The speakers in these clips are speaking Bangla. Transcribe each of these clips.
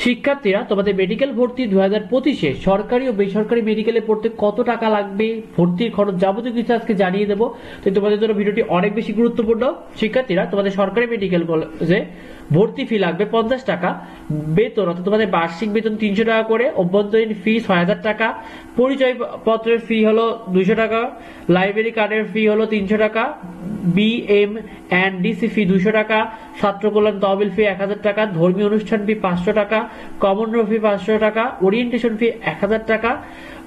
শিক্ষার্থীরা তোমাদের মেডিকেল ভর্তি 2025-এ সরকারি ও বেসরকারি মেডিকেলে পড়তে কত টাকা লাগবে, ভর্তির খরচ যাবতীয় কিছু আজকে জানিয়ে দেবো। তো তোমাদের জন্য ভিডিওটি অনেক বেশি গুরুত্বপূর্ণ। শিক্ষার্থীরা তোমাদের সরকারি মেডিকেল কলেজে ভর্তি ফি লাগবে 50 টাকা, বেতন অর্থাৎ তোমাদের বার্ষিক বেতন 300 টাকা করে, অভ্যন্তরীণ ফি 6000 টাকা, পরিচয় পত্রের ফি হলো 200 টাকা, লাইব্রেরি কার্ডের ফি হলো 300 টাকা, BM&DC ফি 200 টাকা, ছাত্র কল্যাণ তহবিল ফি 1000 টাকা, ধর্মীয় অনুষ্ঠান ফি 500 টাকা, কমন রুম ফি 500 টাকা, ওরিয়েন্টেশন ফি 1000 টাকা,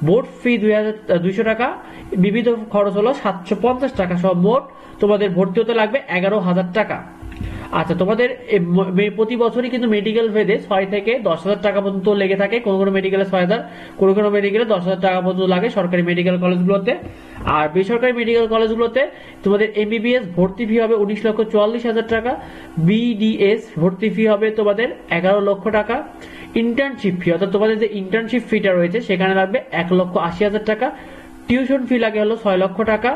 বোর্ড ফি 200 টাকা, বিবিধ খরচ হলো 750 টাকা, সব মোট তোমাদের ভর্তি হতে লাগবে 11,000 টাকা। আচ্ছা, তোমাদের প্রতি বছরই কিন্তু মেডিকেল ভেদে 6 থেকে 10,000 টাকা পর্যন্ত লেগে থাকে। কোন কোন মেডিকেলে 6,000, কোন কোন মেডিকেলে 10,000 টাকা পর্যন্ত লাগে সরকারি মেডিকেল কলেজগুলোতে। আর বেসরকারি মেডিকেল কলেজগুলোতে তোমাদের MBBS ভর্তি ফি হবে 19,44,000 টাকা, BDS ভর্তি ফি হবে তোমাদের 11 লক্ষ টাকা, ইন্টার্নশিপ ফি অর্থাৎ তোমাদের যে ইন্টার্নশিপ ফিটা রয়েছে সেখানে লাগবে 1,80,000 টাকা, টিউশন ফি লাগে হলো 6 লক্ষ টাকা,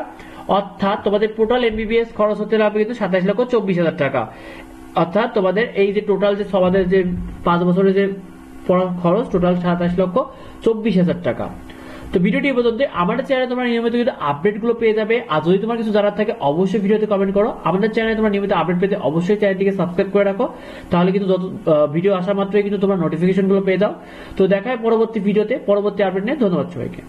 অর্থাৎ তোমাদের টোটাল MBBS খরচ হতে লাগবে কিন্তু 27,24,000 টাকা। অর্থাৎ তোমাদের এই যে টোটাল যে সমাজের যে 5 বছরের যে পড়ার খরচ টোটাল 27,24,000 টাকা। তো ভিডিওটি এই পর্যন্ত। আমাদের চ্যানেলে তোমরা নিয়মিত কিন্তু আপডেট গুলো পেয়ে যাবে। আর যদি তোমার কিছু জানার থাকে অবশ্যই ভিডিওতে কমেন্ট করো। আমাদের চ্যানেলে তোমরা নিয়মিত আপডেট পেতে অবশ্যই চ্যানেলটিকে সাবস্ক্রাইব করে রাখো, তাহলে কিন্তু যত ভিডিও আসা মাত্রই কিন্তু তোমরা নোটিফিকেশন গুলো পেয়ে যাও। তো দেখা হয় পরবর্তী ভিডিওতে পরবর্তী আপডেট নিয়ে। ধন্যবাদ সবাইকে।